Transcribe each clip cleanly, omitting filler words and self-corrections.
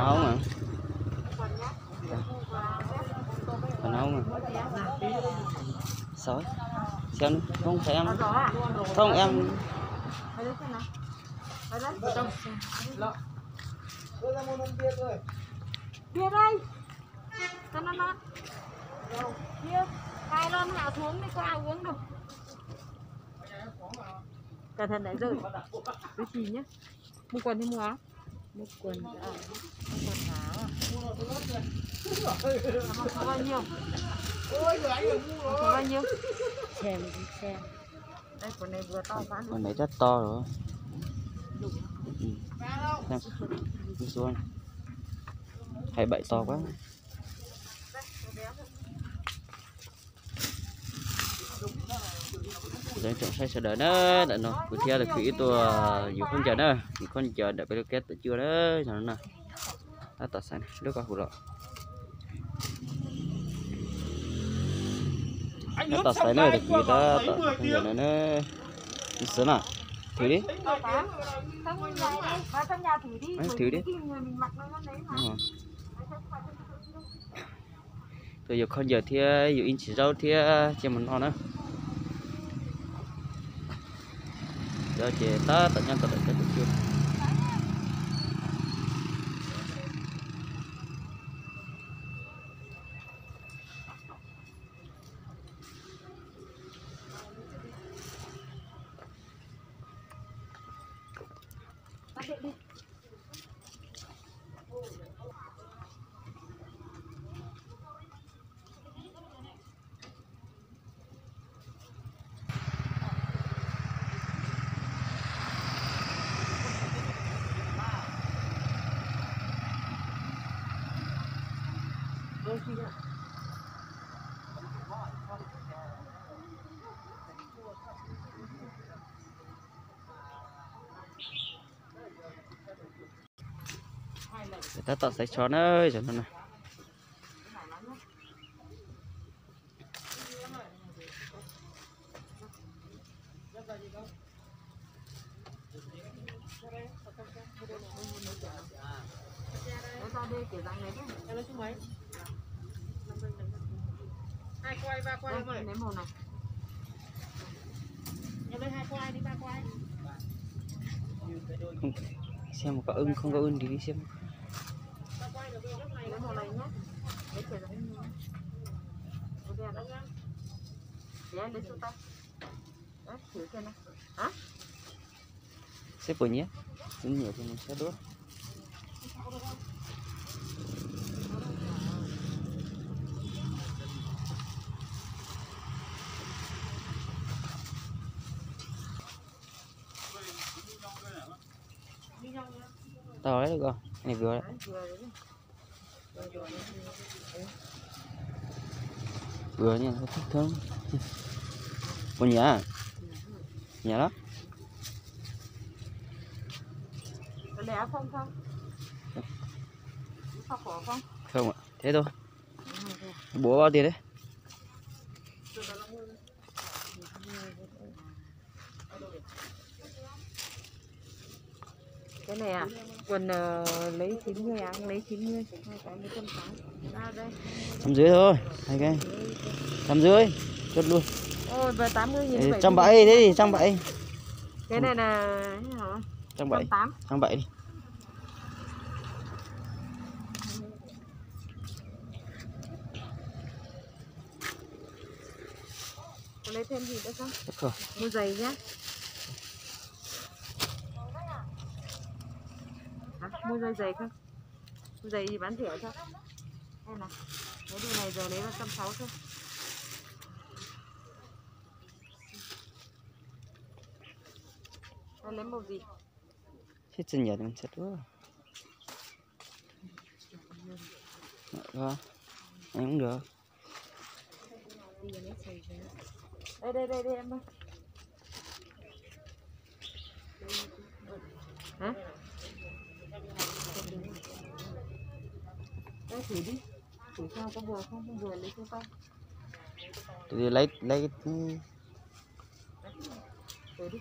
nấu mà. Còn nấu mà. Sói. Xem không thấy em. Không em. Bia đây. Cho nó. Bia. Hai lon hạ xuống đi có ai uống đâu. Cẩn thận đấy rơi. Cái gì nhá. Mua quần hay mua áo? Mua quần à. Mua quần áo à. Có bao nhiêu? Có bao nhiêu? Xem. Đây quần này vừa to quá. Quần này rất to rồi. Xem. Đi xuống. 27 to quá. Để chọn sai đỡ đó, đợi nó. Cứ theo là quỹ tôi dù không chờ nữa, chỉ con chờ đợi cái kết chưa đó, cho nó nè. Đã tạt sai, đứa con phụ lọ. Nó tạt sai nữa thì quỹ ta tạt không chờ nữa nữa. Đi sớm à? Thử đi. Thử đi. Rồi giờ con giờ thì dù in chỉ rau thì cho mình ngon nữa. Giờ chỉ ta tận nhân tận cái chưa. Người ta tạo sạch chó ơi cho nó này. Hai quay, ba quay em ơi. Lấy một này. Em lấy 2 quay đi, 3 quay. Xem có ưng không có ưng thì đi xem. Lấy một này nhé. Lấy kiểu này nhé. Để lấy số tay. Đấy, thử xem này. Hả? Xếp vào nhé. Xin nhiều thì mình sẽ đốt. To đấy được không? Này vừa đấy. Vừa nha, nó thích thơm. Con nhá à? Nhá đó. Lẻ không? Không? Không ạ, thế thôi. Bố bao tiền đấy? Cái này à? Quần lấy 90 à? Lấy 90. Hai cái 180. Ra đây. 150 thôi. Hai cái. 150. Chốt luôn. Ôi, và 80 nghìn. 170 thế thì 170. Cái này là thế hả? 170. 170 đi. Có lấy thêm gì nữa không? Được rồi. Mua giày nhá. Hả? Mua giày không? Mua giày gì bán rẻ cho? Đây này. Lấy đôi này giờ lấy 160 thôi. Đây lấy màu gì? Chết sinh nhật mình sẽ đua. Vâng. Em cũng được. Đây em ơi. Hả? Đây thử đi. Thử sao có vừa không? Không vừa lấy cho tao. Thì lấy Thử đi.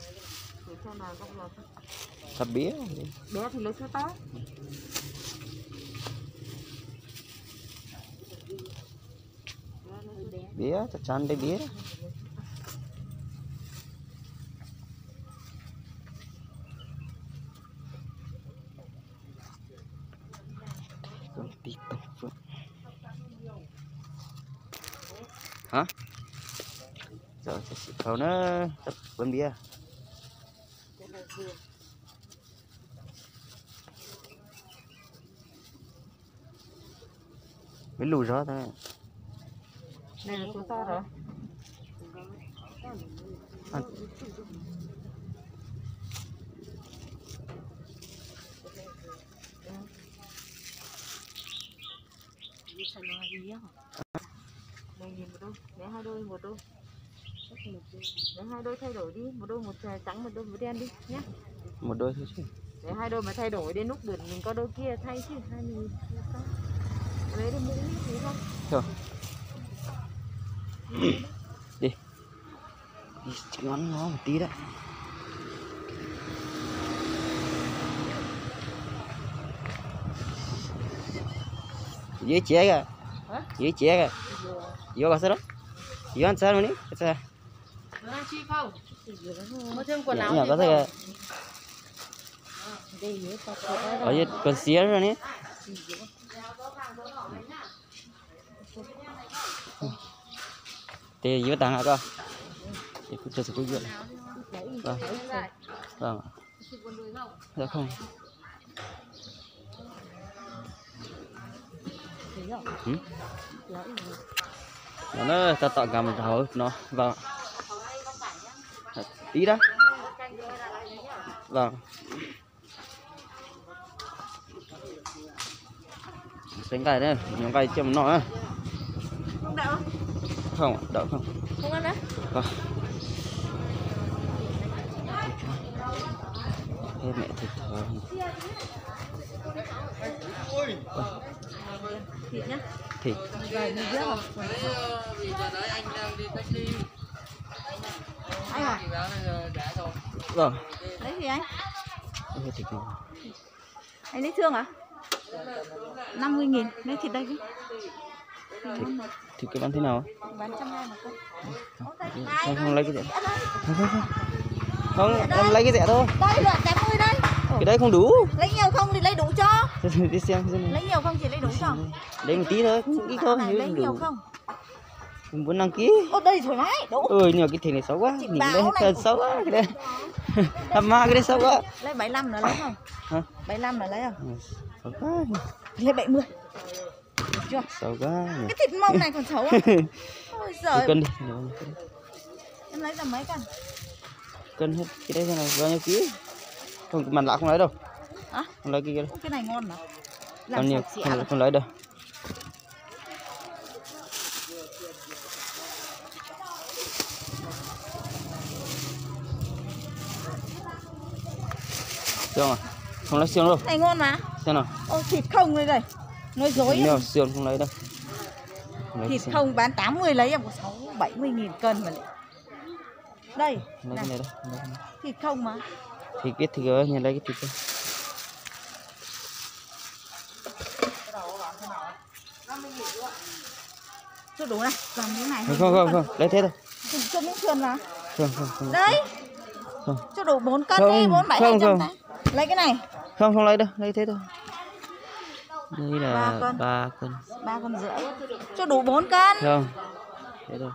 Thử xem nào có vừa không? sắp bé. Bé thì lấy cho tao. bía chắc chắn đây bía hả giờ sẽ khẩu nó tập bên bia mấy lùi rõ thôi này là số to rồi. Đây nhìn một đôi, để hai đôi một đôi. Để hai đôi thay đổi đi, một đôi một trắng một đôi một đen đi nhé. một đôi thôi chứ. Để hai đôi mà thay đổi đến lúc được mình có đôi kia thay chứ hai mình lấy đi mua gì không? Thôi. Đi. Đi ngón nó một tí đấy. Dưới trẻ kìa. Dưới trẻ kìa. Vô vào sao đó? Vô ăn sao nữa đi? Sao? Nó đang chi không? Mua thêm quần áo. Nhỏ có thể ở dưới con xía rồi nhé. Thì dưới tàng hả con? Thì cứ cho sự quý vị. Vâng. Vâng. Dạ không. Ừ? Nó ta tạo cả một hồi nó vâng tí đó vâng đánh cày đây nhóm cày châm nó Không đậu không đậu không không ăn á vâng thế mẹ thịt thở thịt nhá thịt rồi mình biết không anh à vâng lấy gì anh thịt anh lấy thương à 50.000 lấy thịt đây đi thịt cái bán thế nào bán 120 một cân không lấy cái gì không em lấy cái rẻ thôi đây là đẹp ơi đây cái đấy không đủ lấy nhiều không thì lấy đủ cho đi xem lấy nhiều không chỉ lấy đủ cho lấy một tí thôi ít thôi lấy nhiều không muốn đăng ký ô đây thoải mái đủ nhưng mà cái thịt này xấu quá nhìn đây thật xấu quá cái đây thầm ma cái đấy xấu quá lấy 75 nữa lấy không hả 75 là lấy không xấu quá lấy 70 được chưa xấu quá cái thịt mông này còn xấu à ôi giời cân đi em lấy tầm mấy cân cân hết cái đấy thế này bao nhiêu ký không mặn lạ không lấy đâu à? Không lấy cái cái này ngon mà làm nhiều không lấy đâu xương à không lấy xương đâu này ngon mà xem nào ô thịt không đây nói dối nhiều xương không lấy đâu thịt không bán 80 lấy em có 60-70.000 cân mà đây lấy cái này đâu thịt không mà thịt biết thì gỡ nhìn lấy cái thịt đây chưa đủ này làm cái này không lấy thế thôi cho miếng sườn mà không đấy không cho đủ 4 cân đi 47-200 lấy cái này không lấy đâu lấy thế thôi đây là 3 cân 3,5 cân cho đủ 4 cân không thế thôi